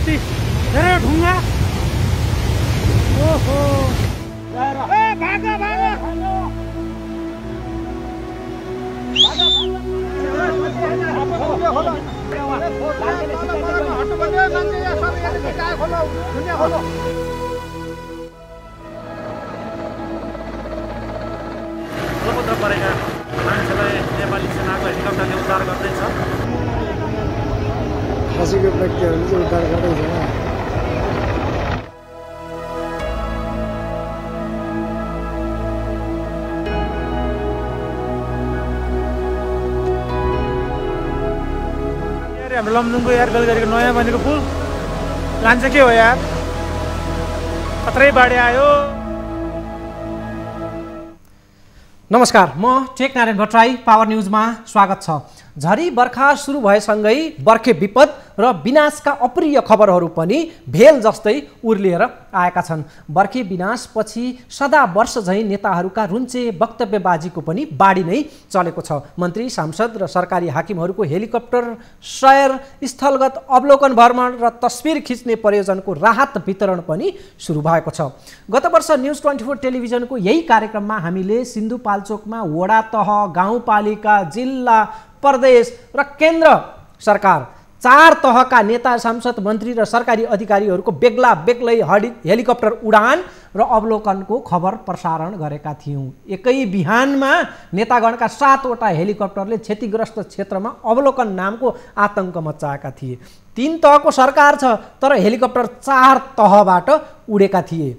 कति धेरै ढुङ्गा। ओहो समुद्र परेका मान्छेलाई नेपाली सेनाको हेलिकप्टरले उद्धार गर्दैछ। खसेको व्यक्तिहरूले चाहिँ उद्धार गर्दैछ। हाम्रो लमजुङको यार गलगरीको नयाँ बनेको पुल लान्छ के हो यार, खतरै बाढी आयो। नमस्कार, म टेकनारायण भट्टराई। पावर न्यूजमा स्वागत छ। झरी बर्खा सुरु भएसँगै बर्खे विपद र विनाशका अप्रिय खबरहरू पनि भेल जस्तै उर्लिएर आएका छन्। बर्खे विनाशपछि सदा वर्ष झैँ नेताहरूका रुन्चे वक्तव्यबाजीको पनि बाढी नै चलेको छ। मन्त्री, सांसद र सरकारी हाकिमहरूको हेलिकप्टर सयर, स्थलगत अवलोकन भ्रमण र तस्बिर खिच्ने प्रयोजनको राहत वितरण पनि सुरु भएको छ। गत वर्ष न्युज 24 टेलिभिजनको यही कार्यक्रममा हामीले सिन्धुपाल्चोकमा वडा तह, गाउँपालिका, जिल्ला, प्रदेश र केन्द्र सरकार 4 तहका नेता, सांसद, मन्त्री र सरकारी अधिकारीहरूको बेग्ला बेग्लै हेलिकप्टर उडान र अवलोकनको खबर प्रसारण गरेका थियौँ। एकै बिहानमा नेतागणका 7 वटा हेलिकप्टरले क्षतिग्रस्त क्षेत्रमा अवलोकन नामको आतंक मचाएका थिए। 3 तहको सरकार छ, तर हेलिकप्टर 4 तहबाट उडेका थिए।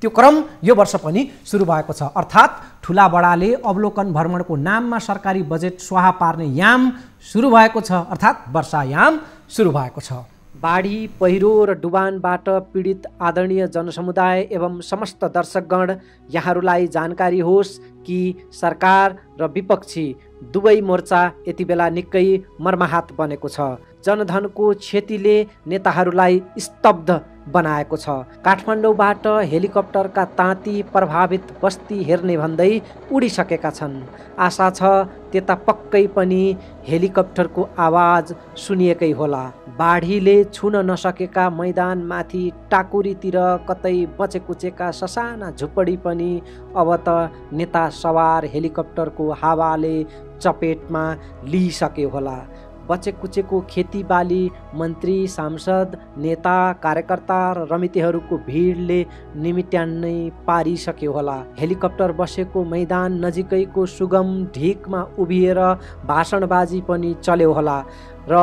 त्यो क्रम यो वर्ष पनि सुरु भएको छ। अर्थात् ठुला बडाले अवलोकन भ्रमणको नाममा सरकारी बजेट स्वाहा पार्ने याम सुरु भएको छ, अर्थात् वर्षायाम सुरु भएको छ। बाढी, पहिरो र डुबानबाट पीडित आदरणीय जनसमुदाय एवं समस्त दर्शकगण, यहाँहरूलाई जानकारी होस् कि सरकार र विपक्षी दुवै मोर्चा यति बेला निकै मर्माहत बनेको छ। जनधनको क्षतिले नेताहरूलाई स्तब्ध बनाएको छ। काठमाडौँबाट हेलिकप्टरका ताती प्रभावित बस्ती हेर्ने भन्दै उडिसकेका छन्। आशा छ त्यता पक्कै पनि हेलिकप्टरको आवाज सुनिएकै होला। बाढीले छुन नसकेका मैदानमाथि टाकुरीतिर कतै बचेकुचेका ससाना झुपडी पनि अब त नेता सवार हेलिकप्टरको हावाले चपेटमा लिइसक्यो होला। बचेकुचेको खेतीबाली मन्त्री, सांसद, नेता, कार्यकर्ता र रमितेहरूको भिडले निमिट्यान्नै पारिसक्यो होला। हेलिकप्टर बसेको मैदान नजिकैको सुगम ढिकमा उभिएर भाषणबाजी पनि चल्यो होला र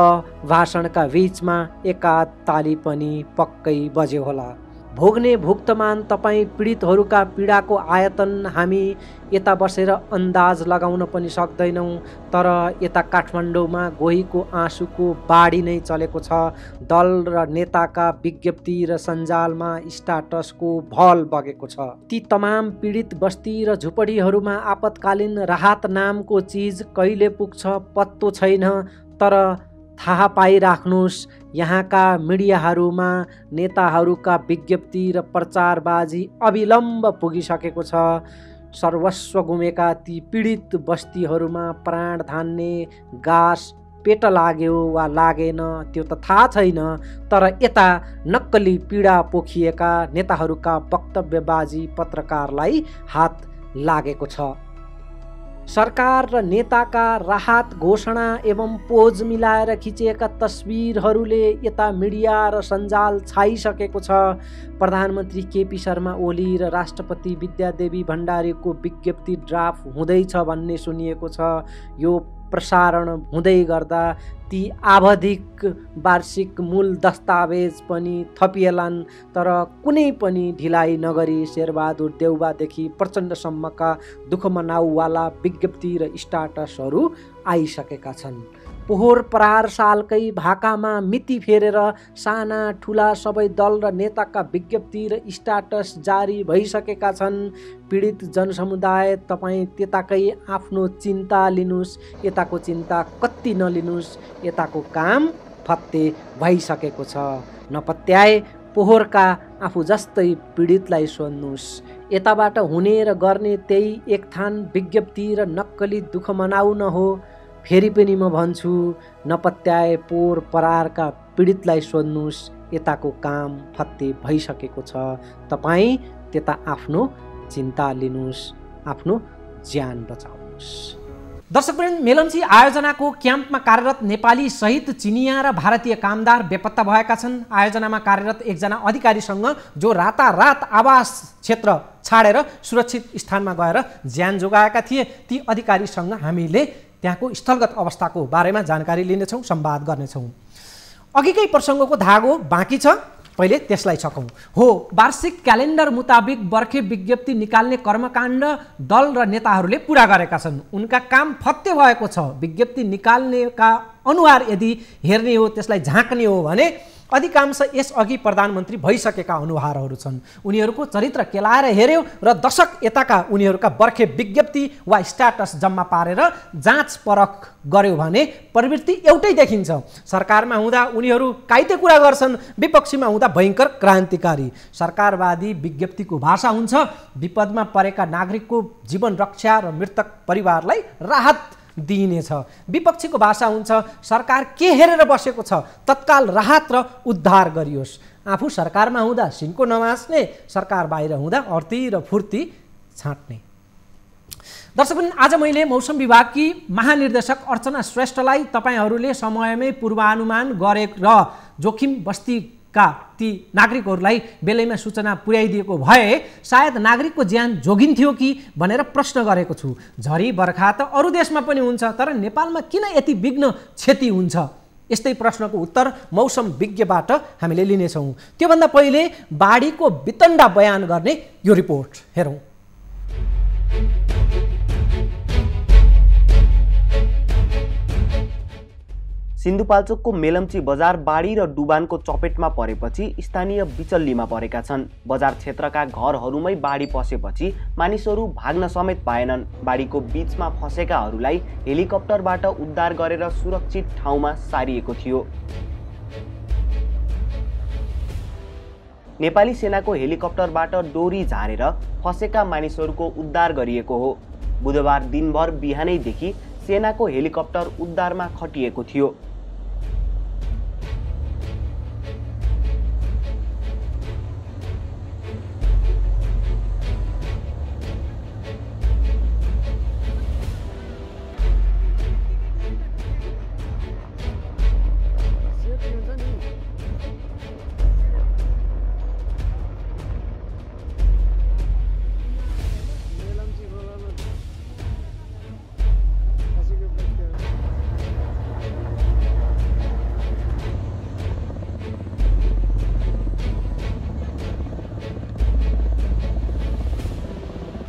भाषणका बीचमा एकाध ताली पनि पक्कै बज्यो होला। भोग्ने भुक्तमान तपाईँ पीडितहरूका पीडाको आयतन हामी यता बसेर अन्दाज लगाउन पनि सक्दैनौँ, तर यता काठमाडौँमा गोहीको आँसुको बाढी नै चलेको छ। दल र नेताका विज्ञप्ति र सञ्जालमा स्टाटसको भल बगेको छ। ती तमाम पीडित बस्ती र झुपडीहरूमा आपतकालीन राहत नामको चिज कहिले पुग्छ पत्तो छैन, तर थाहा पाइराख्नुहोस्, यहाँका मिडियाहरूमा नेताहरूका विज्ञप्ति र प्रचारबाजी अविलम्ब पुगिसकेको छ। सर्वस्व गुमेका ती पीडित बस्तीहरूमा प्राण धान्ने गाँस पेट लाग्यो वा लागेन त्यो त थाहा छैन, तर यता नक्कली पीडा पोखिएका नेताहरूका वक्तव्यबाजी पत्रकारलाई हात लागेको छ। सरकार र नेताका राहत घोषणा एवं पोज मिलाएर खिचिएका तस्बिरहरूले यता मिडिया र सञ्जाल छाइसकेको छ। प्रधानमन्त्री केपी शर्मा ओली र राष्ट्रपति विद्यादेवी भण्डारीको विज्ञप्ति ड्राफ्ट हुँदैछ भन्ने सुनिएको छ। यो प्रसारण हुँदै गर्दा ती आवधिक वार्षिक मूल दस्तावेज पनि थपिएलान्, तर कुनै पनि ढिलाइ नगरी शेरबहादुर देउवादेखि प्रचण्डसम्मका दुःख मनाउवाला विज्ञप्ति र स्टाटसहरू आइसकेका छन्। पोहोर परार सालकै भाकामा मिति फेरेर साना ठुला सबै दल र नेताका विज्ञप्ति र स्टाटस जारी भइसकेका छन्। पीडित जनसमुदाय तपाईँ त्यताकै आफ्नो चिन्ता लिनुस्, यताको चिन्ता कति नलिनुस्, यताको काम फत्ते भइसकेको छ। नपत्याए पोहोरका आफू जस्तै पीडितलाई सोध्नुस्। यताबाट हुने र गर्ने त्यही एक थान विज्ञप्ति र नक्कली दुःख मनाउन हो। फेरि पनि म भन्छु, नपत्याए पोहोर परारका पीडितलाई सोध्नुस्, यताको काम फत्ते भइसकेको छ। तपाईँ त्यता आफ्नो चिन्ता लिनुहोस्, आफ्नो ज्यान बचाउनुहोस्। दर्शकवृन्द, मेलम्ची आयोजनाको क्याम्पमा कार्यरत नेपाली सहित चिनिया र भारतीय कामदार बेपत्ता भएका छन्। आयोजनामा कार्यरत एकजना अधिकारीसँग जो रातारात आवास क्षेत्र छाडेर सुरक्षित स्थानमा गएर ज्यान जोगाएका थिए, ती अधिकारीसँग हामीले त्यहाँको स्थलगत अवस्थाको बारेमा जानकारी लिनेछौँ, संवाद गर्नेछौँ। अघिकै प्रसङ्गको धागो बाँकी छ, पहिले त्यसलाई सकौँ। हो, वार्षिक क्यालेन्डर मुताबिक बर्खे विज्ञप्ति निकाल्ने कर्मकाण्ड दल र नेताहरूले पुरा गरेका छन्। उनका काम फत्ते भएको छ। विज्ञप्ति निकाल्नेका अनुहार यदि हेर्ने हो, त्यसलाई झाँक्ने हो भने अधिकांश यसअघि प्रधानमन्त्री भइसकेका अनुहारहरू छन्। उनीहरूको चरित्र केलाएर हेऱ्यो र दशक यताका उनीहरूका बर्खे विज्ञप्ति वा स्ट्याटस जम्मा पारेर जाँच परख गर्यो भने प्रवृत्ति एउटै देखिन्छ। सरकारमा हुँदा उनीहरू काइते कुरा गर्छन्, विपक्षीमा हुँदा भयङ्कर क्रान्तिकारी। सरकारवादी विज्ञप्तिको भाषा हुन्छ विपदमा परेका नागरिकको जीवन रक्षा र मृतक परिवारलाई राहत दिइनेछ। विपक्षीको भाषा हुन्छ सरकार के हेरेर बसेको छ, तत्काल राहत र उद्धार गरियोस्। आफू सरकारमा हुँदा सिन्को नमास्ने, सरकार बाहिर हुँदा अर्ती र फुर्ती छाँट्ने। दर्शकवृन्द, आज मैले मौसम विभागकी महानिर्देशक अर्चना श्रेष्ठलाई तपाईँहरूले समयमै पूर्वानुमान गरे र जोखिम बस्तीका ती नागरिकहरूलाई बेलैमा सूचना पुर्याइदिएको भए सायद नागरिकको ज्यान जोगिन्थ्यो कि भनेर प्रश्न गरेको छु। झरी बर्खा त अरू देशमा पनि हुन्छ, तर नेपालमा किन यति विघ्न क्षति हुन्छ? यस्तै प्रश्नको उत्तर मौसम विज्ञबाट हामीले लिनेछौँ। त्योभन्दा पहिले बाढीको वितण्डा बयान गर्ने यो रिपोर्ट हेरौँ। सिन्धुपाल्चोकको मेलम्ची बजार बाढी र डुबानको चपेटमा परेपछि स्थानीय बिचल्लीमा परेका छन्। बजार क्षेत्रका घरहरूमै बाढी पसेपछि मानिसहरू भाग्न समेत पाएनन्। बाढीको बीचमा फँसेकाहरूलाई हेलिकप्टरबाट उद्धार गरेर सुरक्षित ठाउँमा सारिएको थियो। नेपाली सेनाको हेलिकप्टरबाट डोरी झारेर फँसेका मानिसहरूको उद्धार गरिएको हो। बुधबार दिनभर बिहानैदेखि सेनाको हेलिकप्टर उद्धारमा खटिएको थियो।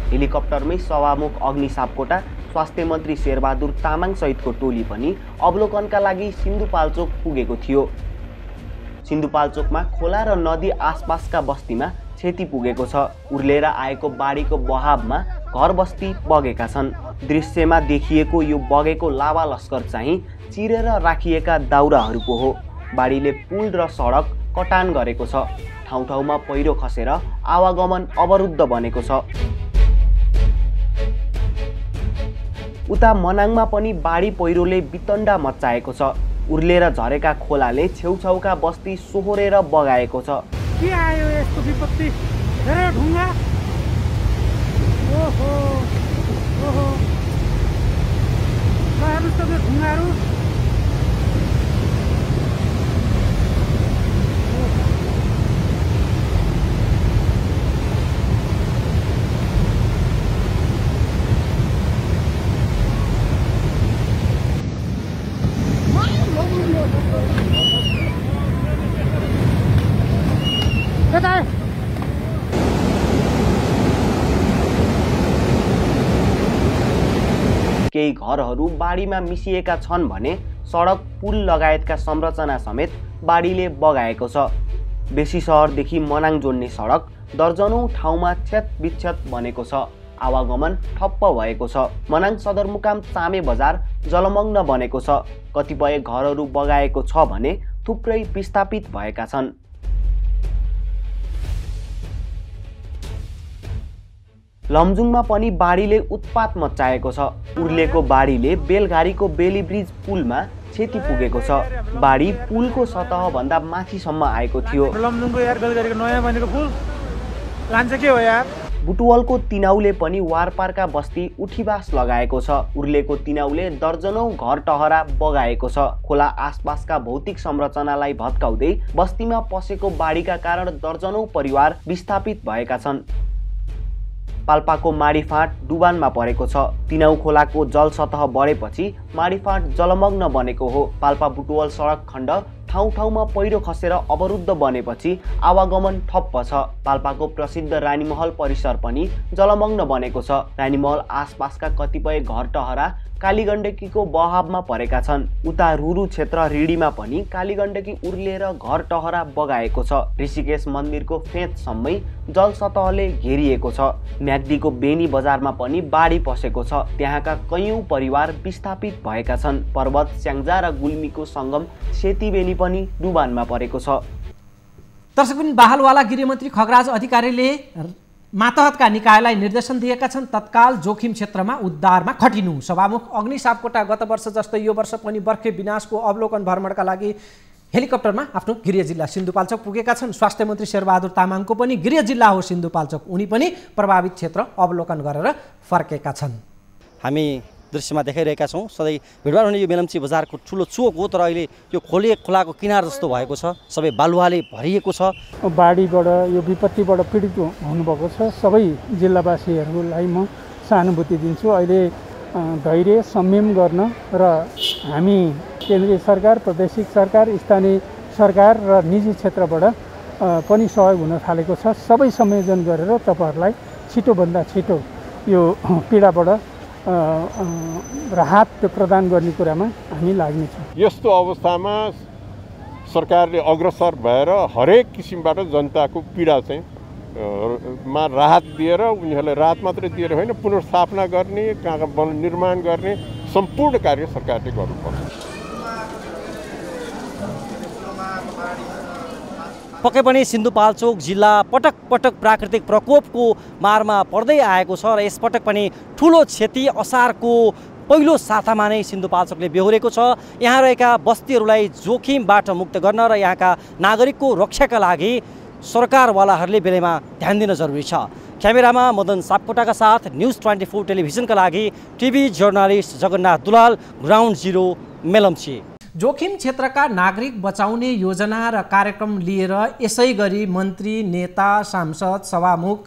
हेलिकप्टरमै सभामुख अग्नि सापकोटा, स्वास्थ्य मन्त्री शेरबहादुर तामाङ सहितको टोली पनि अवलोकनका लागि सिन्धुपाल्चोक पुगेको थियो। सिन्धुपाल्चोकमा खोला र नदी आसपासका बस्तीमा क्षति पुगेको छ। उर्लेर आएको बाढीको बहावमा घर बस्ती बगेका छन्। दृश्यमा देखिएको यो बगेको लावा लस्कर चाहिँ चिरेर राखिएका दाउराहरूको हो। बाढीले पुल र सडक कटान गरेको छ। ठाउँ ठाउँमा पहिरो खसेर आवागमन अवरुद्ध बनेको छ। उता मनाङमा पनि बाढी पहिरोले वितण्डा मच्चाएको छ। उर्लेर झरेका खोलाले छेउछाउका बस्ती सोहोरेर बगाएको छ। के आयो यस्तो विपत्ति? हेर ढुङ्गा, ओहो ओहो, हेर्नुहोस् त ढुङ्गाहरू। केही घरहरू बाढीमा मिसिएका छन् भने सडक, पुल लगायतका संरचना समेत बाढीले बगाएको छ। बेसी सहरदेखि मनाङ जोड्ने सडक दर्जनौं ठाउँमा क्षतविक्षत बनेको छ। आवागमन ठप्प भएको छ। मनाङ सदरमुकाम चामे बजार जलमग्न बनेको छ। कतिपय घरहरू बगाएको छ भने थुप्रै विस्थापित भएका छन्। लमजुङमा पनि बाढीले उत्पात मच्चाएको छ। उर्लेको बाढीले बेलघारीको बेली ब्रिज पुलमा क्षति पुगेको छ। बाढी पुलको सतहभन्दा माथिसम्म आएको थियो। लमजुङको यार गलगरीको नयाँ बनेको पुल लान्छ के हो यार। बुटवलको तिनाउले पनि वारपारका बस्ती उठीबास लगाएको छ। उर्लेको तिनाउले दर्जनौं घर टहरा बगाएको छ। खोला आसपासका भौतिक संरचनालाई भत्काउँदै बस्तीमा पसेको बाढीका कारण दर्जनौं परिवार विस्थापित भएका छन्। पाल्पाको माडीफाँट डुबानमा परेको छ। तिनाउ खोलाको जल सतह बढेपछि माडीफाँट जलमग्न बनेको हो। पाल्पा बुटवल सडक खण्ड ठाउँ ठाउँमा पहिरो खसेर अवरुद्ध बनेपछि आवागमन ठप्प छ। पाल्पाको प्रसिद्ध रानीमहल परिसर पनि जलमग्न बनेको छ। रानीमहल आसपासका कतिपय घर टहरा कालीगण्डकीको बहावमा परेका छन्। उता रुरु क्षेत्र रिडीमा पनि कालीगण्डकी उर्लिएर घर टहरा बगाएको छ। ऋषिकेश मन्दिरको फेदसम्मै जल सतहले घेरिएको छ। म्याग्दीको बेनी बजारमा पनि बाढी पसेको छ। त्यहाँका कैयौं परिवार विस्थापित भएका छन्। पर्वत स्याङ्जा र गुल्मीको सङ्गम सेतीबेनी पनि डुबानमा परेको छ। दर्शकबिन, बहालवाला गृहमन्त्री खगराज अधिकारीले मातहतका निकायलाई निर्देशन दिएका छन् तत्काल जोखिम क्षेत्रमा उद्धारमा खटिनु। सभामुख अग्नि सापकोटा गत वर्ष जस्तै यो वर्ष पनि बर्खे विनाशको अवलोकन भ्रमणका लागि हेलिकप्टरमा आफ्नो गृह जिल्ला सिन्धुपाल्चोक पुगेका छन्। स्वास्थ्य मन्त्री शेरबहादुर तामाङको पनि गृह जिल्ला हो सिन्धुपाल्चोक। उनी पनि प्रभावित क्षेत्र अवलोकन गरेर फर्केका छन्। हामी दृश्यमा देखाइरहेका छौँ सधैँ भिडभाड हुने यो मेलम्ची बजारको ठुलो चोक हो, तर अहिले यो खोलाको किनार जस्तो भएको छ। सबै बालुवाले भरिएको छ। बाढीबाट यो विपत्तिबाट पीडित हुनुभएको छ सबै जिल्लावासीहरूलाई म सहानुभूति दिन्छु। अहिले धैर्य संयम गर्न र हामी केन्द्रीय सरकार, प्रादेशिक सरकार, स्थानीय सरकार र निजी क्षेत्रबाट पनि सहयोग हुन थालेको छ। सबै संयोजन गरेर तपाईँहरूलाई छिटोभन्दा छिटो यो पीडाबाट राहत प्रदान गर्ने कुरामा हामी लाग्नेछौँ। यस्तो अवस्थामा सरकारले अग्रसर भएर हरेक किसिमबाट जनताको पीडा चाहिँ मा राहत दिएर उनीहरूलाई राहत मात्रै दिएर होइन, पुनर्स्थापना गर्ने, कहाँ निर्माण गर्ने सम्पूर्ण कार्य सरकारले गर्नुपर्छ। पक्कै पनि सिन्धुपाल्चोक जिल्ला पटक पटक प्राकृतिक प्रकोपको मारमा पर्दै आएको छ र यसपटक पनि ठुलो क्षति असारको पहिलो सातामा नै सिन्धुपाल्चोकले बेहोरेको छ। यहाँ रहेका बस्तीहरूलाई जोखिमबाट मुक्त गर्न र यहाँका नागरिकको रक्षाका लागि सरकारवालाहरूले बेलैमा ध्यान दिन जरुरी छ। क्यामेरामा मदन सापकोटाका साथ न्युज 24 टेलिभिजनका लागि TV journalist Jagannath Dulal, ground zero, Melamchi. जोखिम क्षेत्रका नागरिक बचाउने योजना र कार्यक्रम लिएर यसै गरी मन्त्री, नेता, सांसद, सभामुख,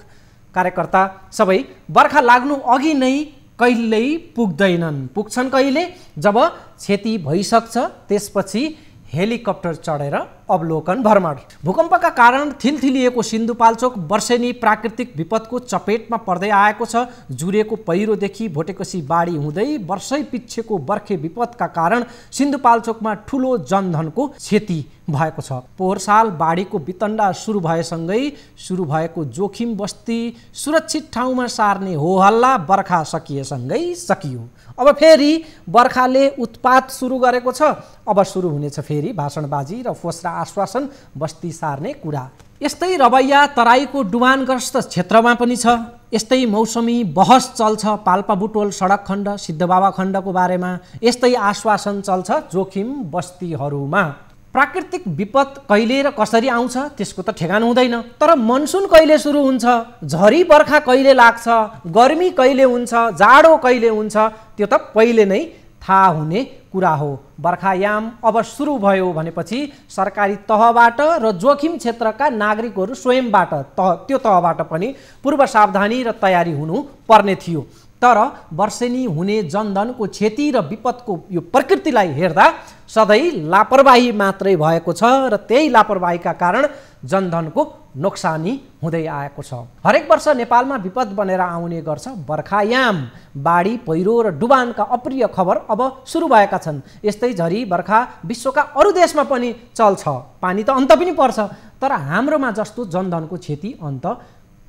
कार्यकर्ता सबै बर्खा लाग्नु अघि नै कहिल्यै पुग्छन् कहिले जब क्षति भइसक्छ त्यसपछि हेलिकप्टर चढेर अवलोकन भ्रमण। भूकम्पका कारण थिलथिलिएको सिन्धुपाल्चोक वर्षेनी प्राकृतिक विपदको चपेटमा पर्दै आएको छ। जुरेको पहिरोदेखि भोटेकोसी बाढी हुँदै वर्षै पिच्छेको बर्खे विपदका कारण सिन्धुपाल्चोकमा ठुलो जनधनको क्षति भएको छ। पोहोर साल बाढीको वितण्डा सुरु भएसँगै सुरु भएको जोखिम बस्ती सुरक्षित ठाउँमा सार्ने होहल्ला बर्खा सकिएसँगै सकियो। अब फेरि बर्खाले उत्पात सुरु गरेको छ। अब सुरु हुनेछ फेरि भाषणबाजी र फोस्रा आश्वासन बस्ती सार्ने कुरा। यस्तै रवैया तराईको डुबानग्रस्त क्षेत्रमा पनि छ। यस्तै मौसमी बहस चल्छ पाल्पा बुटवल सडक खण्ड, सिद्धबाबा खण्डको बारेमा। यस्तै आश्वासन चल्छ जोखिम बस्तीहरूमा। प्राकृतिक विपद कहिले र कसरी आउँछ त्यसको त ठेगान हुँदैन, तर मनसुन कहिले सुरु हुन्छ, झरी बर्खा कहिले लाग्छ, गर्मी कहिले हुन्छ, जाडो कहिले हुन्छ, त्यो त पहिले नै थाहा हुने कुरा हो। बर्खायाम अब सुरु भयो भनेपछि सरकारी तहबाट र जोखिम क्षेत्रका नागरिकहरू स्वयंबाट त्यो तहबाट पनि पूर्व सावधानी र तयारी हुनु पर्ने थियो। तर वर्षेनी हुने जनधनको क्षति र विपदको यो प्रकृतिलाई हेर्दा सधैँ लापरवाही मात्रै भएको छ र त्यही लापरवाहीका कारण जनधनको नोक्सानी हुँदै आएको छ। हरेक वर्ष नेपालमा विपद बनेर आउने गर्छ बर्खायाम। बाढी, पहिरो र डुबानका अप्रिय खबर अब सुरु भएका छन्। यस्तै झरी बर्खा विश्वका अरू देशमा पनि चल्छ। पानी त अन्त पनि पर्छ, तर हाम्रोमा जस्तो जनधनको क्षति अन्त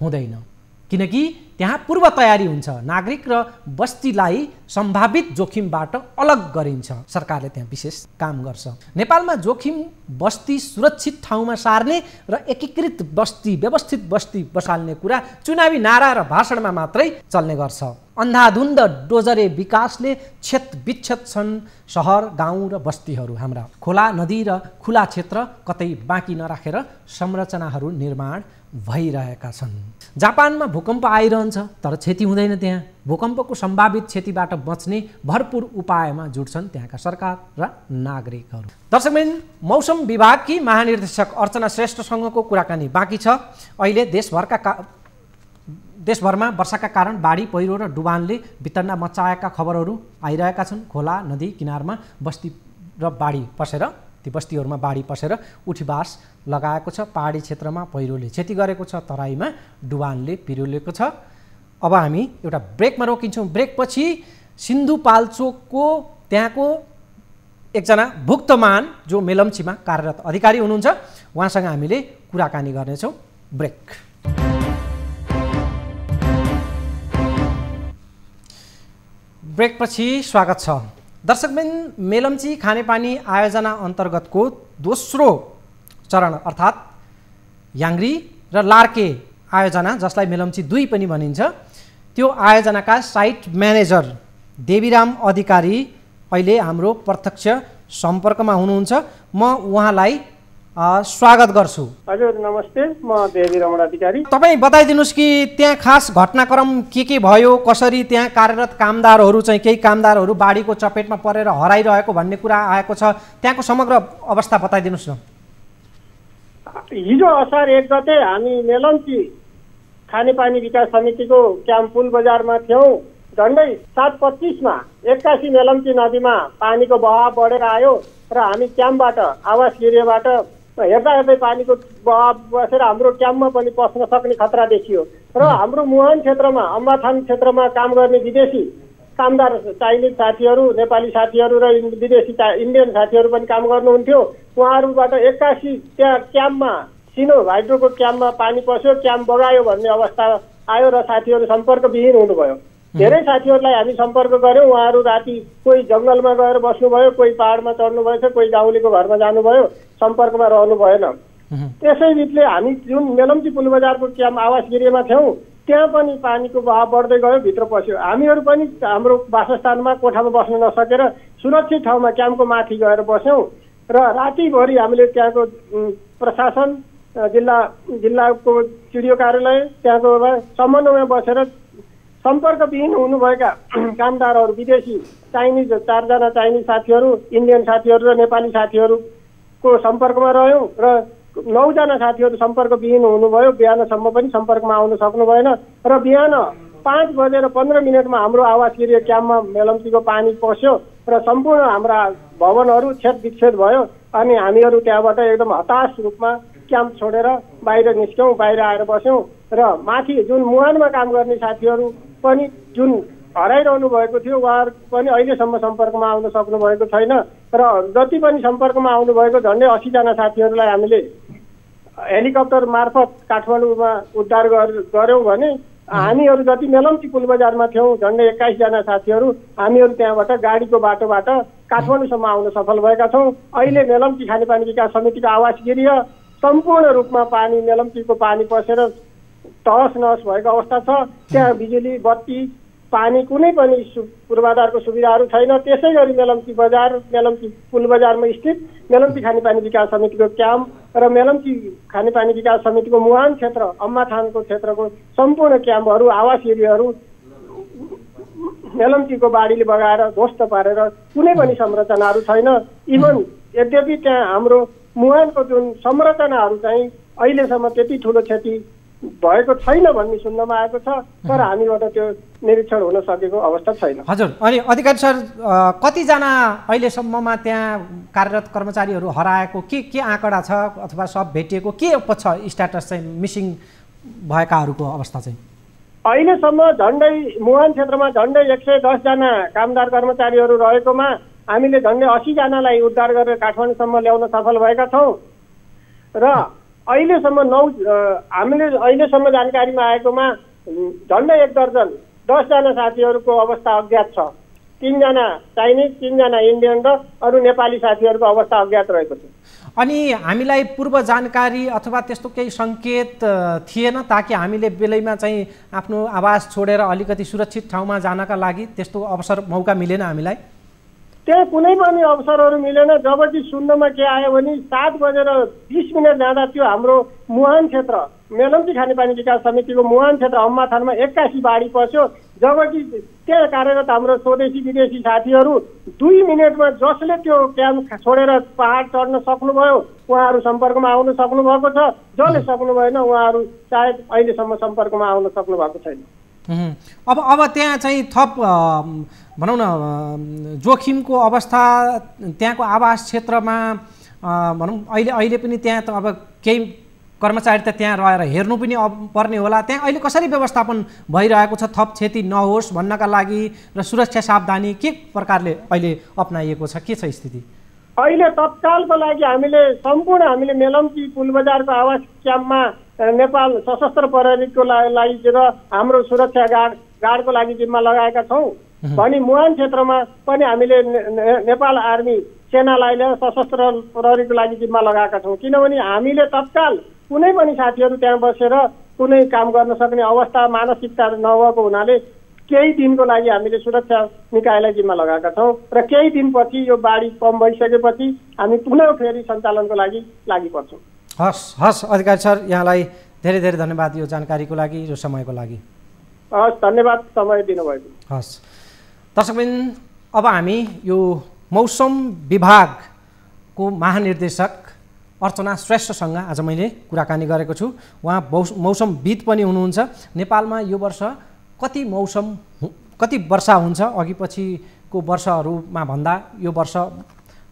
हुँदैन। किनकि त्यहाँ पूर्व तयारी हुन्छ, नागरिक र बस्तीलाई सम्भावित जोखिमबाट अलग गरिन्छ। सरकारले त्यहाँ विशेष काम गर्छ। नेपालमा जोखिम बस्ती सुरक्षित ठाउँमा सार्ने र एकीकृत बस्ती व्यवस्थित बस्ती बसाल्ने कुरा चुनावी नारा र भाषणमा मात्रै चल्ने गर्छ। अन्धाधुन्द डोजरे विकासले क्षतविक्षत छन् सहर गाउँ र बस्तीहरू। हाम्रा खोला नदी र खुला क्षेत्र कतै बाँकी नराखेर संरचनाहरू निर्माण भइरहेका छन्। जापानमा भूकम्प आइरहन्छ तर क्षति हुँदैन। त्यहाँ भूकम्पको सम्भावित क्षतिबाट बच्ने भरपूर उपायमा जुट्छन् त्यहाँका सरकार र नागरिकहरू। दर्शकबिन, मौसम विभागकी महानिर्देशक अर्चना श्रेष्ठसँगको कुराकानी बाँकी छ। अहिले देशभरमा वर्षाका कारण बाढी पहिरो र डुबानले वितण्डा मचाएका खबरहरू आइरहेका छन्। खोला नदी किनारमा बस्ती र बाढी पसेर ती बस्तीहरूमा बाढी पसेर उठीबास लगाएको छ। पहाडी क्षेत्रमा पहिरोले क्षति गरेको छ, तराईमा डुबानले पिरोलेको छ। अब हामी एउटा ब्रेकमा रोकिन्छौँ। ब्रेकपछि सिन्धुपाल्चोकको त्यहाँको एकजना भुक्तमान जो मेलम्चीमा कार्यरत अधिकारी हुनुहुन्छ उहाँसँग हामीले कुराकानी गर्नेछौँ। ब्रेक। ब्रेकपछि स्वागत छ। दर्शकबिन, मेलम्ची खानेपानी आयोजना अन्तर्गतको दोस्रो चरण अर्थात् याङ्ग्री र लार्के आयोजना, जसलाई मेलम्ची 2 पनि भनिन्छ, त्यो आयोजनाका साइट म्यानेजर देवीराम अधिकारी अहिले हाम्रो प्रत्यक्ष सम्पर्कमा हुनुहुन्छ। म उहाँलाई स्वागत गर्छु। हजुर नमस्ते, म देवीराम अधिकारी। तपाईँ बताइदिनुहोस् कि त्यहाँ खास घटनाक्रम के भयो, कसरी त्यहाँ कार्यरत कामदारहरू चाहिँ केही कामदारहरू बाढीको चपेटमा परेर हराइरहेको भन्ने कुरा आएको छ, त्यहाँको समग्र अवस्था बताइदिनुहोस् न। हिजो असार 1 गते हामी मेलम्ची खानेपानी विकास समितिको क्याम्प पुल बजारमा थियौँ। झन्डै 7:25मा 81 मेलम्ची नदीमा पानीको बहाव बढेर आयो र हामी क्याम्पबाट आवास एरियाबाट हेर्दा हेर्दै पानीको बहाव बसेर हाम्रो क्याम्पमा पनि पस्न सक्ने खतरा देखियो र हाम्रो मुहान क्षेत्रमा अम्बाथान क्षेत्रमा काम गर्ने विदेशी कामदार चाइनिज साथीहरू, नेपाली साथीहरू र विदेशी इन्डियन साथीहरू पनि काम गर्नुहुन्थ्यो। उहाँहरूबाट 81 त्यहाँ क्याम्पमा सिनो हाइड्रोको क्याम्पमा पानी पस्यो, क्याम्प बगायो भन्ने अवस्था आयो र साथीहरू सम्पर्कविहीन हुनुभयो। धेरै साथीहरूलाई हामी सम्पर्क गऱ्यौँ। उहाँहरू राति कोही जङ्गलमा गएर बस्नुभयो, कोही पहाडमा चढ्नु भएछ, कोही गाउँलेको घरमा जानुभयो, सम्पर्कमा रहनु भएन। त्यसै बिचले हामी जुन मेलम्ची पुल बजारको क्याम्प आवास एरियामा थियौँ त्यहाँ पनि पानीको बहाव बढ्दै गयो, भित्र पस्यो। हामीहरू पनि हाम्रो वासस्थानमा कोठामा बस्न नसकेर सुरक्षित ठाउँमा क्याम्पको माथि गएर बस्यौँ र रातिभरि हामीले त्यहाँको प्रशासन, जिल्लाको चिडियो कार्यालय त्यहाँको समन्वयमा बसेर सम्पर्कविहीन हुनुभएका कामदारहरू, विदेशी चाइनिज 4 जना चाइनिज साथीहरू, इन्डियन साथीहरू र नेपाली साथीहरूको सम्पर्कमा रह्यौँ र 9 जना साथीहरू सम्पर्कविहीन हुनुभयो। बिहानसम्म पनि सम्पर्कमा आउन सक्नु भएन र बिहान 5:15 हाम्रो आवास एरिया क्याम्पमा मेलम्चीको पानी पस्यो र सम्पूर्ण हाम्रा भवनहरू क्षतविक्षत भयो। अनि हामीहरू त्यहाँबाट एकदम हताश रूपमा क्याम्प छोडेर बाहिर निस्क्यौँ, बाहिर आएर बस्यौँ र माथि जुन मुहानमा काम गर्ने साथीहरू पनि जुन हराइरहनु भएको थियो उहाँहरू पनि अहिलेसम्म सम्पर्कमा आउन सक्नु भएको छैन र जति पनि सम्पर्कमा आउनुभएको झन्डै 80 जना साथीहरूलाई हामीले हेलिकप्टर मार्फत काठमाडौँमा उद्धार गऱ्यौँ भने हामीहरू जति मेलम्ची पुल बजारमा थियौँ झन्डै 21 जना साथीहरू हामीहरू त्यहाँबाट गाडीको बाटोबाट काठमाडौँसम्म आउन सफल भएका छौँ। अहिले मेलम्ची खानेपानी विकास समितिको आवास एरिया सम्पूर्ण रूपमा पानी, मेलम्चीको पानी पसेर तहस नहस भएको अवस्था छ। त्यहाँ बिजुली, बत्ती, पानी कुनै पनि पूर्वाधारको सुविधाहरू छैन। त्यसै गरी मेलम्ची पुल बजारमा स्थित मेलम्ची खानेपानी विकास समितिको क्याम्प र मेलम्ची खानेपानी विकास समितिको मुहान क्षेत्र, अम्बाथानको क्षेत्रको सम्पूर्ण क्याम्पहरू, आवास एरियाहरू मेलम्चीको बाढीले बगाएर ध्वस्त पारेर कुनै पनि संरचनाहरू छैन। इभन यद्यपि त्यहाँ हाम्रो मुहानको जुन संरचनाहरू चाहिँ अहिलेसम्म त्यति ठुलो क्षति भएको छैन भन्ने सुन्नमा आएको छ, तर हामीबाट त्यो निरीक्षण हुन सकेको अवस्था छैन। हजुर, अनि अधिकारी सर, कतिजना अहिलेसम्ममा त्यहाँ कार्यरत कर्मचारीहरू हराएको के आँकडा छ अथवा सब भेटिएको के छ स्ट्याटस चाहिँ मिसिङ भएकाहरूको अवस्था चाहिँ? अहिलेसम्म झन्डै मुहान क्षेत्रमा झन्डै 110 जना कामदार कर्मचारीहरू रहेकोमा हामीले झन्डै 80 जनालाई उद्धार गरेर काठमाडौँसम्म ल्याउन सफल भएका छौँ र हामीले अहिलेसम्म जानकारीमा आएकोमा झन्डै 1 दर्जन 10 जना साथीहरूको अवस्था अज्ञात छ। 3 जना चाइनिज, 3 जना इन्डियन र अरू नेपाली साथीहरूको अवस्था अज्ञात रहेको छ। अनि हामीलाई पूर्व जानकारी अथवा त्यस्तो केही सङ्केत थिएन ताकि हामीले बेलैमा चाहिँ आफ्नो आवास छोडेर अलिकति सुरक्षित ठाउँमा जानका लागि त्यस्तो अवसर मौका मिलेन हामीलाई? त्यहाँ कुनै पनि अवसरहरू मिलेन। जब कि सुन्नमा के आयो भने 7:20 जाँदा त्यो हाम्रो मुहान क्षेत्र मेलम्ची खानेपानी विकास समितिको मुहान क्षेत्र अम्माथानमा 81 बाढी पस्यो। जब कि त्यहाँ कार्यरत हाम्रो स्वदेशी विदेशी साथीहरू 2 मिनटमा जसले त्यो क्याम्प छोडेर पहाड चढ्न सक्नुभयो उहाँहरू सम्पर्कमा आउन सक्नु भएको छ। जसले सक्नु भएन उहाँहरू सायद अहिलेसम्म सम्पर्कमा आउन सक्नु भएको छैन। अब त्यहाँ चाहिँ थप भनौँ न जोखिमको अवस्था त्यहाँको आवास क्षेत्रमा भनौँ अहिले पनि त्यहाँ त अब केही कर्मचारी त त्यहाँ रहेर हेर्नु पनि पर्ने होला। त्यहाँ अहिले कसरी व्यवस्थापन भइरहेको छ थप क्षति नहोस् भन्नका लागि र सुरक्षा सावधानी के प्रकारले अहिले अप्नाइएको छ, के छ स्थिति? अहिले तत्कालको लागि हामीले मेलम्ची पुलबजारको आवास क्याम्पमा नेपाल सशस्त्र प्रहरीको लागि र हाम्रो सुरक्षा गार्डको लागि जिम्मा लगाएका छौँ भने मुहान क्षेत्रमा पनि हामीले नेपाल आर्मी सेनालाई सशस्त्र प्रहरीको लागि जिम्मा लगाएका छौँ। किनभने हामीले तत्काल कुनै पनि साथीहरू त्यहाँ बसेर कुनै काम गर्न सक्ने अवस्था मानसिकता नभएको हुनाले केही दिनको लागि हामीले सुरक्षा निकायलाई जिम्मा लगाएका छौँ र केही दिनपछि यो बाढी कम भइसकेपछि हामी पुनः फेरि सञ्चालनको लागि पर्छौँ। हस् अधिकारी सर, यहाँलाई धेरै धेरै धन्यवाद यो जानकारीको लागि, यो समयको लागि। हस्, धन्यवाद समय दिनुभएको। हस् दर्शकबिन, अब हामी यो मौसम विभागको महानिर्देशक अर्चना श्रेष्ठसँग आज मैले कुराकानी गरेको छु। उहाँ मौसमविद पनि हुनुहुन्छ। नेपालमा यो वर्ष कति वर्षा हुन्छ, अघि पछिको वर्षहरूमा भन्दा यो वर्ष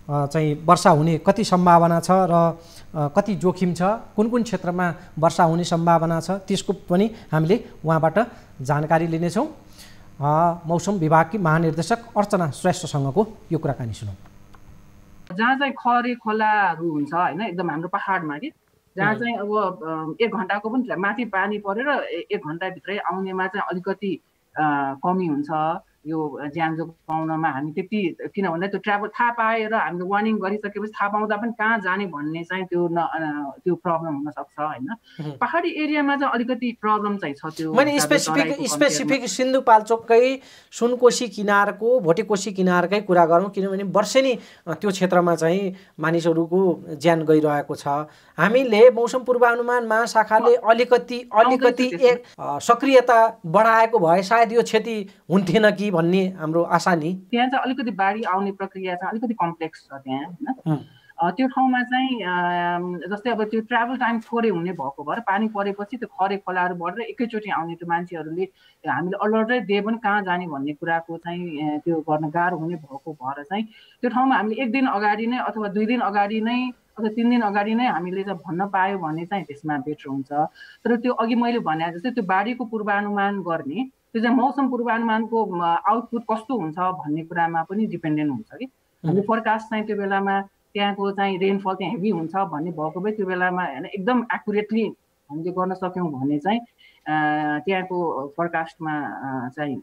चाहिँ वर्षा हुने कति सम्भावना छ र कति जोखिम छ, कुन कुन क्षेत्रमा वर्षा हुने सम्भावना छ, त्यसको पनि हामीले उहाँबाट जानकारी लिनेछौँ। मौसम विभागकी महानिर्देशक अर्चना श्रेष्ठसँगको यो कुराकानी सुनौँ। जहाँ चाहिँ खरे खोलाहरू हुन्छ होइन, एकदम हाम्रो पहाडमा कि जहाँ चाहिँ अब 1 घन्टाको पनि माथि पानी परेर 1 घन्टाभित्रै आउनेमा चाहिँ अलिकति कमी हुन्छ यो ज्यान जोगाउनमा। हामी त्यति किन भन्दा त्यो ट्राभल थाहा पाएर हामीले वार्निङ गरिसकेपछि थाहा पाउँदा पनि कहाँ जाने भन्ने चाहिँ त्यो प्रब्लम हुनसक्छ होइन। पहाडी एरियामा चाहिँ अलिकति प्रब्लम चाहिँ छ। त्यो मैले स्पेसिफिक सिन्धुपाल्चोककै सुनकोशी किनारको भोटेकोशी किनारकै कुरा गरौँ, किनभने वर्षेनी त्यो क्षेत्रमा चाहिँ मानिसहरूको ज्यान गइरहेको छ। हामीले मौसम पूर्वानुमान महाशाखाले अलिकति सक्रियता बढाएको भए सायद यो क्षति हुन्थेन कि भन्ने हाम्रो आशा नि। त्यहाँ चाहिँ अलिकति बाढी आउने प्रक्रिया चाहिँ अलिकति कम्प्लेक्स छ त्यहाँ होइन। त्यो ठाउँमा चाहिँ जस्तै अब त्यो ट्राभल टाइम थोरै हुने भएको भएर पानी परेपछि त्यो खरे खोलाहरू बढेर एकैचोटि आउने त्यो मान्छेहरूले हामीले अलर्टै दिए पनि कहाँ जाने भन्ने कुराको चाहिँ त्यो गर्न गाह्रो हुने भएको भएर चाहिँ त्यो ठाउँमा हामीले 1 दिन अगाडि नै अथवा 2 दिन अगाडि नै अथवा 3 दिन अगाडि नै हामीले चाहिँ भन्न पायो भने चाहिँ त्यसमा बेटर हुन्छ। तर त्यो अघि मैले भने जस्तै त्यो बाढीको पूर्वानुमान गर्ने त्यो चाहिँ मौसम पूर्वानुमानको आउटपुट कस्तो हुन्छ भन्ने कुरामा पनि डिपेन्डेन्ट हुन्छ कि। हामीले फोरकास्ट चाहिँ त्यो बेलामा त्यहाँको चाहिँ रेनफल चाहिँ हेभी हुन्छ भन्ने भएको भए त्यो बेलामा होइन एकदम एक्युरेटली हामीले गर्न सक्यौँ भने चाहिँ त्यहाँको फोरकास्टमा चाहिँ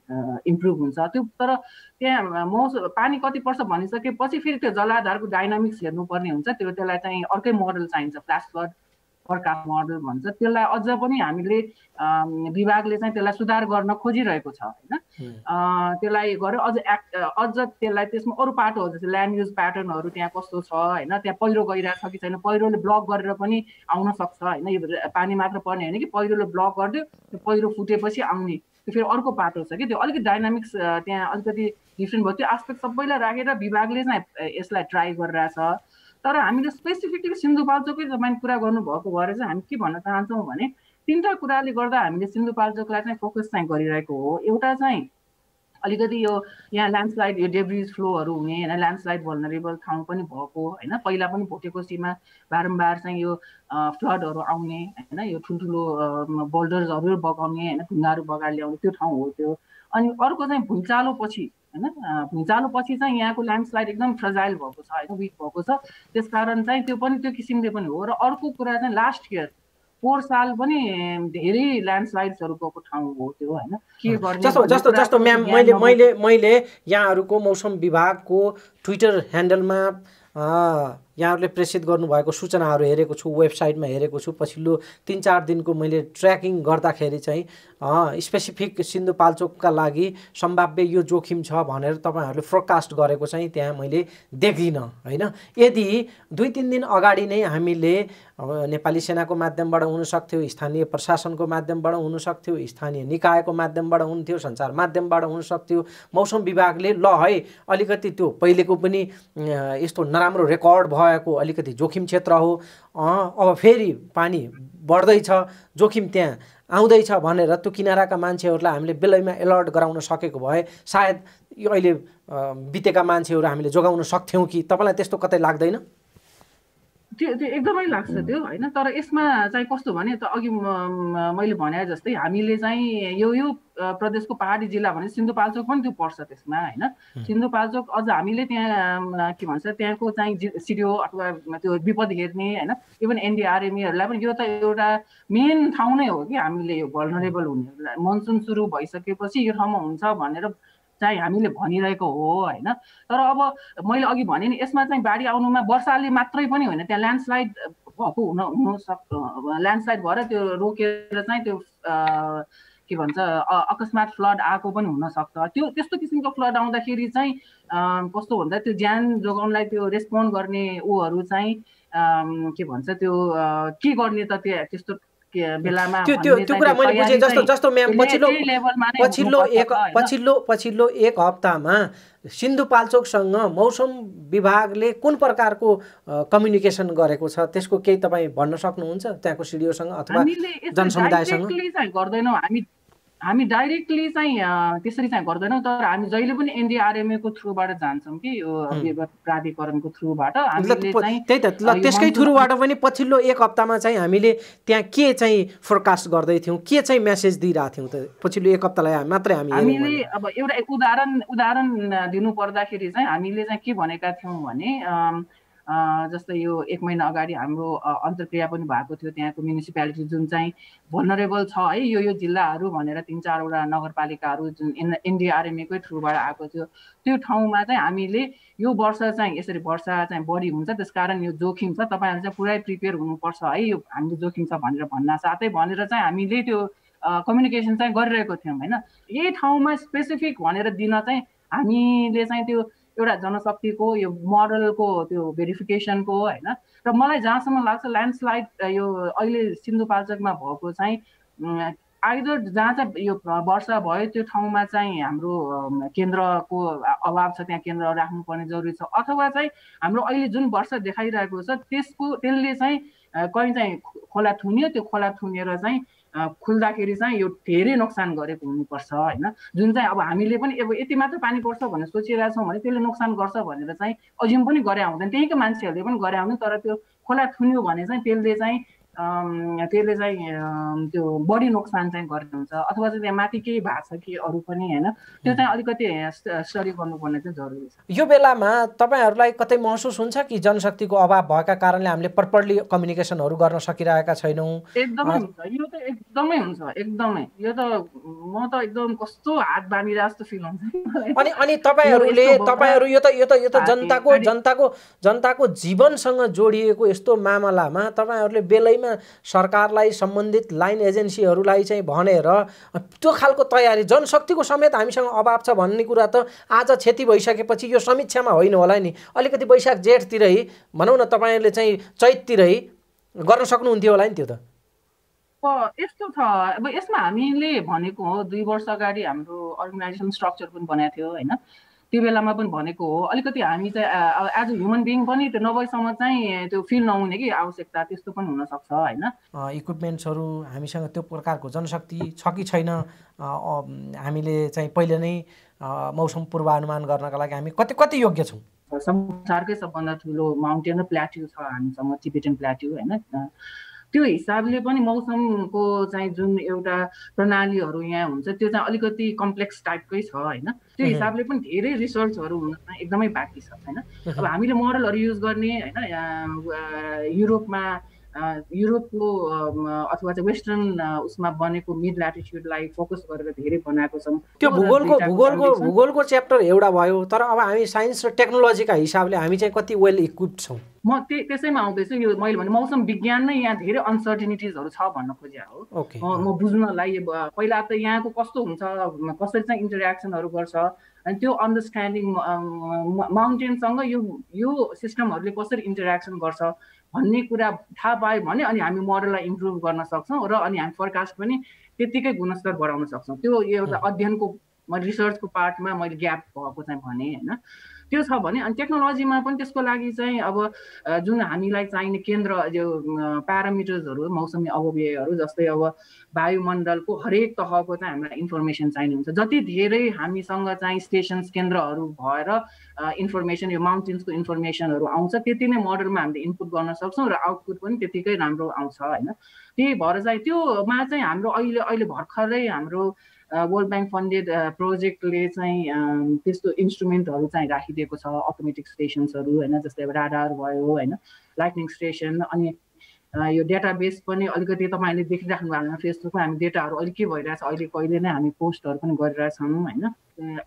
इम्प्रुभ हुन्छ। त्यो तर त्यहाँ पानी कति पर्छ भनिसकेपछि फेरि त्यो जलाधारको डाइनामिक्स हेर्नुपर्ने हुन्छ। त्यसलाई चाहिँ अर्कै मोडल चाहिन्छ, फ्ल्यास फ्लड फोरकास्ट मोडल भन्छ। त्यसलाई अझ पनि हामीले विभागले चाहिँ त्यसलाई सुधार गर्न खोजिरहेको छ होइन। त्यसलाई गर्यो अझ त्यसलाई त्यसमा अरू पाटोहरू जस्तै ल्यान्ड युज प्याटर्नहरू त्यहाँ कस्तो छ होइन, त्यहाँ पहिरो गइरहेको छ कि छैन, पहिरोले ब्लक गरेर पनि आउन सक्छ होइन। यो पानी मात्र पर्ने होइन कि पहिरोले ब्लक गरिदियो, त्यो पहिरो फुटेपछि आउने त्यो फेरि अर्को पाटो छ कि। त्यो अलिकति डाइनामिक्स त्यहाँ अलिकति डिफ्रेन्ट भयो। त्यो एस्पेक्ट सबैलाई राखेर विभागले चाहिँ यसलाई ट्राई गरिरहेछ। तर हामीले स्पेसिफिकली सिन्धुपाल्चोकै तपाईँ कुरा गर्नुभएको भएर चाहिँ हामी के भन्न चाहन्छौँ भने 3टा कुराले गर्दा हामीले सिन्धुपाल्चोकलाई चाहिँ फोकस चाहिँ गरिरहेको हो। एउटा चाहिँ अलिकति यो यहाँ ल्यान्डस्लाइड यो डेब्रिज फ्लोहरू हुने होइन, ल्यान्डस्लाइड भल्नरेबल ठाउँ पनि भएको होइन। पहिला पनि भोटेकोसीमा बारम्बार चाहिँ यो फ्लडहरू आउने होइन, यो ठुल्ठुलो बोल्डर्सहरू बगाउने होइन, ढुङ्गाहरू बगाएर ल्याउने त्यो ठाउँ हो त्यो। अनि अर्को चाहिँ भुइँचालोपछि होइन, भुइँचालोपछि चाहिँ यहाँको ल्यान्डस्लाइड एकदम फ्रजाइल भएको छ होइन, विक भएको छ। त्यसकारण चाहिँ त्यो पनि त्यो किसिमले पनि हो। र अर्को कुरा चाहिँ लास्ट इयर पोहोर साल पनि धेरै ल्यान्डस्लाइड्सहरू गएको ठाउँ हो त्यो होइन के गर्ने जस्तो म्याम मैले यहाँहरूको मौसम विभागको ट्विटर ह्यान्डलमा यहाँहरूले प्रेषित गर्नुभएको सूचनाहरू हेरेको छु, वेबसाइटमा हेरेको छु। पछिल्लो 3-4 दिनको मैले ट्र्याकिङ गर्दाखेरि चाहिँ स्पेसिफिक सिन्धुपाल्चोकका लागि सम्भाव्य यो जोखिम छ भनेर तपाईँहरूले फोरकास्ट गरेको चाहिँ त्यहाँ मैले देखिनँ होइन। यदि 2-3 दिन अगाडि नै हामीले नेपाली सेनाको माध्यमबाट हुनसक्थ्यो, स्थानीय प्रशासनको माध्यमबाट हुनसक्थ्यो, स्थानीय निकायको माध्यमबाट हुन्थ्यो, सञ्चार माध्यमबाट हुनसक्थ्यो, मौसम विभागले ल है अलिकति त्यो पहिलेको पनि यस्तो नराम्रो रेकर्ड भएको अलिकति जोखिम क्षेत्र हो, अब फेरि पानी बढ्दैछ, जोखिम त्यहाँ आउँदैछ भनेर त्यो किनाराका मान्छेहरूलाई हामीले बेलैमा अलर्ट गराउन सकेको भए सायद यो अहिले बितेका मान्छेहरू हामीले जोगाउन सक्थ्यौँ कि? तपाईँलाई त्यस्तो कतै लाग्दैन? त्यो एकदमै लाग्छ त्यो होइन। तर यसमा चाहिँ कस्तो भने त अघि मैले भने जस्तै हामीले चाहिँ यो प्रदेशको पहाडी जिल्ला भने सिन्धुपाल्चोक पनि त्यो पर्छ त्यसमा होइन। सिन्धुपाल्चोक अझ हामीले त्यहाँ के भन्छ त्यहाँको चाहिँ सिडिओ अथवा त्यो विपद हेर्ने होइन, इभन एनडिआरएमईहरूलाई पनि यो त एउटा मेन ठाउँ नै हो कि हामीले यो भल्नरेबल हुनेहरूलाई मनसुन सुरु भइसकेपछि यो ठाउँमा हुन्छ भनेर चाहिँ हामीले भनिरहेको हो होइन। तर अब मैले अघि भने नि यसमा चाहिँ बाढी आउनुमा वर्षाले मात्रै पनि होइन, त्यहाँ ल्यान्डस्लाइड भएको हुनसक्छ, ल्यान्डस्लाइड भएर त्यो रोकेर चाहिँ त्यो के भन्छ अकस्मात फ्लड आएको पनि हुनसक्छ। त्यो त्यस्तो किसिमको फ्लड आउँदाखेरि चाहिँ कस्तो भन्दा त्यो ज्यान जोगाउनलाई त्यो रेस्पोन्ड गर्ने ऊहरू चाहिँ के भन्छ त्यो के गर्ने त त्यस्तो बेलामा त्यो कुरा मैले बुझेँ। जस्तो म्याम पछिल्लो एक हप्तामा सिन्धुपाल्चोकसँग मौसम विभागले कुन प्रकारको कम्युनिकेसन गरेको छ त्यसको केही तपाईँ भन्न सक्नुहुन्छ त्यहाँको सिडिओसँग अथवा जनसमुदायसँग? गर्दैनौँ हामी डाइरेक्टली चाहिँ त्यसरी चाहिँ गर्दैनौँ, तर हामी जहिले पनि एनडिआरएमएको थ्रुबाट जान्छौँ कि यो प्राधिकरणको थ्रुबाट। त्यही त ल त्यसकै थ्रुबाट पनि पछिल्लो एक हप्तामा चाहिँ हामीले त्यहाँ के चाहिँ फोरकास्ट गर्दै थियौँ, के चाहिँ मेसेज दिइरहेको थियौँ त पछिल्लो एक हप्तालाई मात्रै हामीले? अब एउटा उदाहरण दिनु पर्दाखेरि चाहिँ हामीले चाहिँ के भनेका थियौँ भने जस्तै यो 1 महिना अगाडि हाम्रो अन्तर्क्रिया पनि भएको थियो त्यहाँको म्युनिसिपालिटी जुन चाहिँ भल्नरेबल छ है यो जिल्लाहरू भनेर 3-4वटा नगरपालिकाहरू जुन एनडिआरएमएकै थ्रुबाट आएको थियो। त्यो ठाउँमा चाहिँ हामीले यो वर्ष चाहिँ यसरी वर्षा चाहिँ बढी हुन्छ त्यसकारण यो जोखिम छ, तपाईँहरू चाहिँ पुरै प्रिपेयर हुनुपर्छ है, यो हाम्रो जोखिम छ भनेर भन्न साथै भनेर चाहिँ हामीले त्यो कम्युनिकेसन चाहिँ गरिरहेको थियौँ होइन। यही ठाउँमा स्पेसिफिक भनेर दिन चाहिँ हामीले चाहिँ त्यो एउटा जनशक्तिको यो मोडलको त्यो भेरिफिकेसनको होइन। र मलाई जहाँसम्म लाग्छ ल्यान्डस्लाइड यो अहिले सिन्धुपाल्चोकमा भएको चाहिँ आइदर जहाँ चाहिँ यो वर्षा भयो त्यो ठाउँमा चाहिँ हाम्रो केन्द्रको अभाव छ, त्यहाँ केन्द्र राख्नुपर्ने जरुरी छ, अथवा चाहिँ हाम्रो अहिले जुन वर्षा देखाइरहेको छ त्यसले चाहिँ कहीँ चाहिँ खोला थुन्यो, त्यो खोला थुनेर चाहिँ खुल्दाखेरि चाहिँ यो धेरै नोक्सान गरेको हुनुपर्छ होइन। जुन चाहिँ अब हामीले पनि अब यति मात्र पानी पर्छ भनेर सोचिरहेछौँ भने त्यसले नोक्सान गर्छ भनेर चाहिँ अझै पनि गरे आउँदैन, त्यहीँको मान्छेहरूले पनि गरे आउँदैन। तर त्यो खोला थुन्यो भने चाहिँ त्यसले चाहिँ त्यो बढी नोक्सान चाहिँ गर्ने हुन्छ, अथवा चाहिँ त्यहाँ माथि केही भएको छ कि अरू पनि होइन, त्यो चाहिँ अलिकति स्टडी गर्नुपर्ने चाहिँ जरुरी छ। यो बेलामा तपाईँहरूलाई कतै महसुस हुन्छ कि जनशक्तिको अभाव भएका कारणले हामीले प्रपरली कम्युनिकेसनहरू गर्न सकिरहेका छैनौँ? एकदमै हुन्छ, यो त एकदमै हुन्छ, एकदमै यो त म त एकदम कस्तो हात बाँधिरा जस्तो फिल हुन्छ। अनि तपाईँहरू यो त जनताको जीवनसँग जोडिएको यस्तो मामलामा तपाईँहरूले बेलैमा सरकारलाई सम्बन्धित लाइन एजेन्सीहरूलाई चाहिँ भनेर त्यो खालको तयारी जनशक्तिको समेत हामीसँग अभाव छ भन्ने कुरा त आज क्षति भइसकेपछि यो समीक्षामा होइन होला नि, अलिकति वैशाख जेठतिरै भनौँ न तपाईँहरूले चाहिँ चैततिरै गर्न सक्नुहुन्थ्यो होला नि त्यो त? यस्तो छ अब यसमा हामीले भनेको हो 2 वर्ष अगाडि हाम्रो अर्गनाइजेसन स्ट्रक्चर पनि बनाएको थियो होइन, त्यो बेलामा पनि भनेको हो अलिकति हामी चाहिँ एज अ ह्युमन बिङ पनि त्यो नभएसम्म चाहिँ त्यो फिल नहुने कि आवश्यकता त्यस्तो पनि हुनसक्छ होइन। इक्विपमेन्ट्सहरू हामीसँग त्यो प्रकारको जनशक्ति छ कि छैन? हामीले चाहिँ पहिले नै मौसम पूर्वानुमान गर्नका लागि हामी कति योग्य छौँ? संसारकै सबभन्दा ठुलो माउन्टेन र प्लाट्यु छ हामीसँग, टिबेटन प्लाट्यु होइन। त्यो हिसाबले पनि मौसमको चाहिँ जुन एउटा प्रणालीहरू यहाँ हुन्छ त्यो चाहिँ अलिकति कम्प्लेक्स टाइपकै छ होइन। त्यो हिसाबले पनि धेरै रिसर्चहरू हुन एकदमै बाँकी छ होइन। अब हामीले मोडलहरू युज गर्ने होइन, युरोपमा युरोपको अथवा चाहिँ वेस्टर्न उसमा बनेको मिड ल्याटिट्युडलाई फोकस गरेर धेरै बनाएको छौँ। त्यो भूगोलको च्याप्टर एउटा भयो, तर अब हामी साइन्स र टेक्नोलोजीका हिसाबले हामी चाहिँ कति वेल इक्विप्ड छौँ? म त्यसैमा आउँदैछु। यो मैले भने मौसम विज्ञान नै यहाँ धेरै अनसर्टिनिटिजहरू छ भन्न खोजे हो। म बुझ्नलाई पहिला त यहाँको कस्तो हुन्छ, कसरी चाहिँ इन्टरेक्सनहरू गर्छ, अनि त्यो अन्डरस्ट्यान्डिङ माउन्टेनसँग यो सिस्टमहरूले कसरी इन्टरेक्सन गर्छ भन्ने कुरा थाहा पायो भने अनि हामी मोडललाई इम्प्रुभ गर्न सक्छौँ र अनि हामी फोरकास्ट पनि त्यत्तिकै गुणस्तर बढाउन सक्छौँ। त्यो एउटा अध्ययनको रिसर्चको पार्टमा मैले ग्याप भएको चाहिँ भने होइन, त्यो छ भने। अनि टेक्नोलोजीमा पनि त्यसको लागि चाहिँ अब जुन हामीलाई चाहिने केन्द्र जो प्यारामिटर्सहरू मौसमी अवयवहरू जस्तै अब वायुमण्डलको हरेक तहको चाहिँ हामीलाई इन्फर्मेसन चाहिने हुन्छ। जति धेरै हामीसँग चाहिँ स्टेसन्स केन्द्रहरू भएर इन्फर्मेसन यो माउन्टेन्सको इन्फर्मेसनहरू आउँछ त्यति नै मोडलमा हामीले इनपुट गर्न सक्छौँ र आउटपुट पनि त्यतिकै राम्रो आउँछ होइन। त्यही भएर चाहिँ त्योमा चाहिँ हाम्रो अहिले भर्खरै हाम्रो वर्ल्ड ब्याङ्क फन्डेड प्रोजेक्टले चाहिँ त्यस्तो इन्स्ट्रुमेन्टहरू चाहिँ राखिदिएको छ, अटोमेटिक स्टेसन्सहरू होइन, जस्तै अब राडार भयो होइन, लाइटनिङ स्टेसन। अनि यो डेटाबेस पनि अलिकति तपाईँहरूले देखिराख्नु भएको होला फेसबुकमा, हामी डेटाहरू अलिक के भइरहेछ अहिले कहिले नै हामी पोस्टहरू पनि गरिरहेछौँ होइन।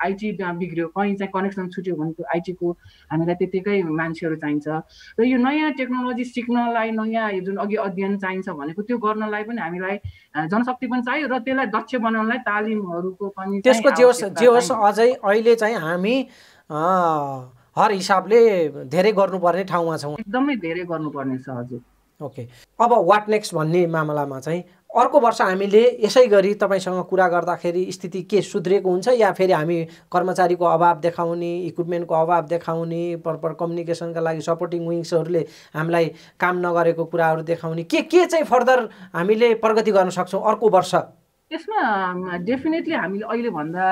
आइटी बिग्रियो, कहीँ चाहिँ कनेक्सन छुट्यो भने त्यो आइटीको हामीलाई त्यतिकै मान्छेहरू चाहिन्छ। र यो नयाँ टेक्नोलोजी सिक्नलाई, नयाँ जुन अघि अध्ययन चाहिन्छ भनेको त्यो गर्नलाई पनि हामीलाई जनशक्ति पनि चाहियो र त्यसलाई दक्ष बनाउनलाई तालिमहरूको पनि त्यसको जे होस् अझै अहिले चाहिँ हामी हर हिसाबले धेरै गर्नुपर्ने ठाउँमा छौँ, एकदमै धेरै गर्नुपर्ने छ हजुर। ओके, अब वाट नेक्स्ट भन्ने मामलामा चाहिँ अर्को वर्ष हामीले यसै गरी तपाईँसँग कुरा गर्दाखेरि स्थिति के सुध्रेको हुन्छ या फेरि हामी कर्मचारीको अभाव देखाउने, इक्विपमेन्टको अभाव देखाउने, प्रपर कम्युनिकेसनका लागि सपोर्टिङ विङ्सहरूले हामीलाई काम नगरेको कुराहरू देखाउने, के चाहिँ फर्दर हामीले प्रगति गर्न सक्छौँ अर्को वर्ष? यसमा डेफिनेटली हामीले अहिलेभन्दा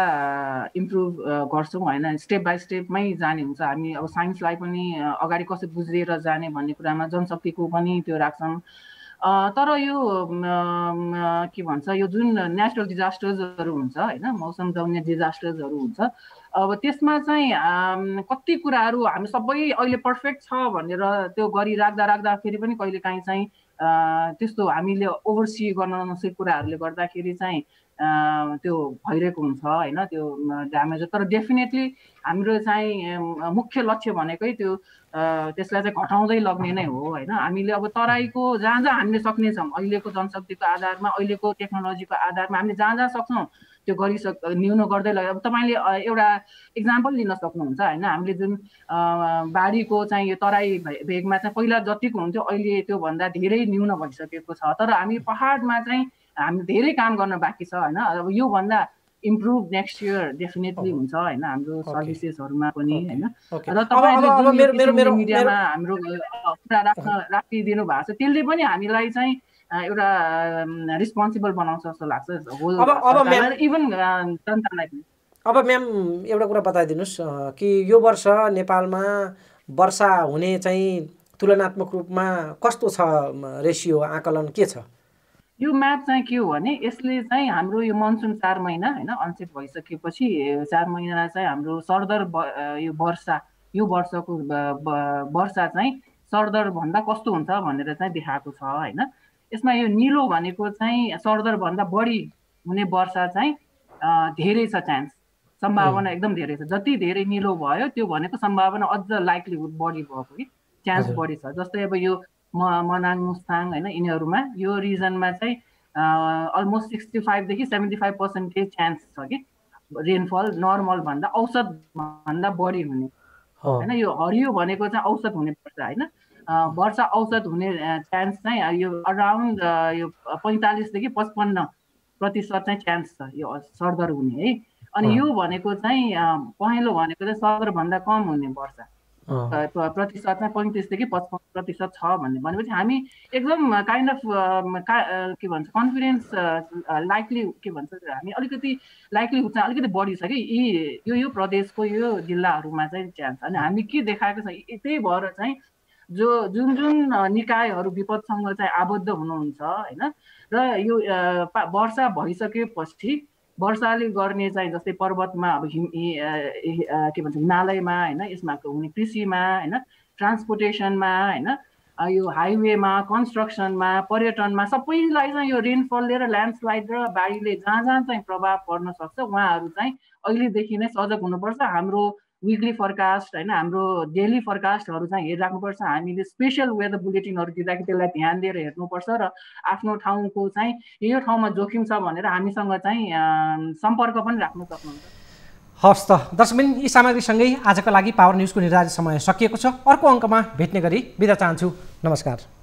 इम्प्रुभ गर्छौँ होइन, स्टेप बाई स्टेपमै जाने हुन्छ। हामी अब साइन्सलाई पनि अगाडि कसरी बुझेर जाने भन्ने कुरामा जनशक्तिको पनि त्यो राख्छौँ। तर यो के भन्छ, यो जुन नेचुरल डिजास्टर्सहरू हुन्छ होइन, मौसमजन्य डिजास्टर्सहरू हुन्छ, अब त्यसमा चाहिँ कति कुराहरू हामी सबै अहिले पर्फेक्ट छ भनेर त्यो गरिराख्दाखेरि पनि कहिलेकाहीँ चाहिँ त्यस्तो हामीले ओभरसी गर्न नसकेको कुराहरूले गर्दाखेरि चाहिँ त्यो भइरहेको हुन्छ होइन, त्यो ड्यामेज। तर डेफिनेटली हाम्रो चाहिँ मुख्य लक्ष्य भनेकै त्यो त्यसलाई चाहिँ घटाउँदै लग्ने नै हो होइन। हामीले अब तराईको जहाँ हामीले सक्नेछौँ अहिलेको जनशक्तिको आधारमा, अहिलेको टेक्नोलोजीको आधारमा हामीले जहाँ सक्छौँ त्यो न्यून गर्दै लग्यो। अब तपाईँले एउटा इक्जाम्पल लिन सक्नुहुन्छ होइन, हामीले जुन बाढीको चाहिँ यो तराई भेगमा चाहिँ पहिला जतिको हुन्थ्यो अहिले त्योभन्दा धेरै न्यून भइसकेको छ। तर हामी पहाडमा चाहिँ हामी धेरै काम गर्न बाँकी छ होइन। अब योभन्दा इम्प्रुभ नेक्स्ट इयर डेफिनेटली हुन्छ होइन हाम्रो सर्भिसेसहरूमा पनि होइन। र तपाईँले मिडियामा हाम्रो कुरा राखिदिनु भएको छ त्यसले पनि हामीलाई चाहिँ एउटा रिस्पोन्सिबल बनाउँछ जस्तो लाग्छ इभन जनतालाई पनि। अब म्याम एउटा कुरा बताइदिनुहोस् कि यो वर्ष नेपालमा वर्षा हुने चाहिँ तुलनात्मक रूपमा कस्तो छ, रेसियो आकलन के छ? यो म्याप चाहिँ के हो भने यसले चाहिँ हाम्रो यो मनसुन 4 महिना होइन अनसेट भइसकेपछि 4 महिना चाहिँ हाम्रो सरदर यो वर्षा, यो वर्षको वर्षा चाहिँ सरदर भन्दा कस्तो हुन्छ भनेर चाहिँ देखाएको छ होइन। यसमा यो निलो भनेको चाहिँ सरदर भन्दा बढी हुने वर्षा चाहिँ धेरै छ, चान्स सम्भावना एकदम धेरै छ। जति धेरै निलो भयो त्यो भनेको सम्भावना अझ लाइक्लीहुड बढी भएको कि चान्स बढी छ। जस्तै अब यो मनाङ मुस्ताङ होइन यिनीहरूमा यो रिजनमा चाहिँ अलमोस्ट 65 देखि 75% चान्स छ कि रेनफल नर्मल भन्दा औसत भन्दा बढी हुने होइन। यो हरियो भनेको चाहिँ औसत हुने वर्षा होइन, वर्षा औसत हुने चान्स चाहिँ यो अराउन्ड यो 45 देखि 55% चाहिँ चान्स छ यो सरदर हुने है। अनि यो भनेको चाहिँ पहेँलो भनेको चाहिँ सरदर भन्दा कम हुने वर्षा प्रतिशत चाहिँ 35 देखि 55% छ भनेपछि हामी एकदम काइन्ड अफ के भन्छ कन्फिडेन्स लाइकली के भन्छ हामी अलिकति लाइकलीहुड चाहिँ अलिकति बढी छ कि यो प्रदेशको यो जिल्लाहरूमा चाहिँ चान्स। अनि हामी के देखाएको छ त्यही भएर चाहिँ जुन निकायहरू विपदसँग चाहिँ आबद्ध हुनुहुन्छ होइन र यो वर्षा भइसकेपछि वर्षाले गर्ने चाहिँ जस्तै पर्वतमा अब के भन्छ हिमालयमा होइन, यसमा हुने कृषिमा होइन, ट्रान्सपोर्टेसनमा होइन, यो हाइवेमा, कन्स्ट्रक्सनमा, पर्यटनमा सबैलाई चाहिँ यो रेनफलले र ल्यान्डस्लाइड र बाढीले जहाँ जहाँ चाहिँ प्रभाव पर्न सक्छ उहाँहरू चाहिँ अहिलेदेखि नै सजग हुनुपर्छ। हाम्रो विकली फोरकास्ट होइन, हाम्रो डेली फोरकास्टहरू चाहिँ हेरिराख्नुपर्छ। हामीले स्पेसल वेदर बुलेटिनहरू दिँदाखेरि त्यसलाई ध्यान दिएर हेर्नुपर्छ र आफ्नो ठाउँको चाहिँ यो ठाउँमा जोखिम छ भनेर हामीसँग चाहिँ सम्पर्क पनि राख्न सक्नुहुन्छ। हवस् त दर्शकबिन, यी सामग्रीसँगै आजको लागि पावर न्युजको निर्धारित समय सकिएको छ। अर्को अङ्कमा भेट्ने गरी बिदा चाहन्छु। नमस्कार।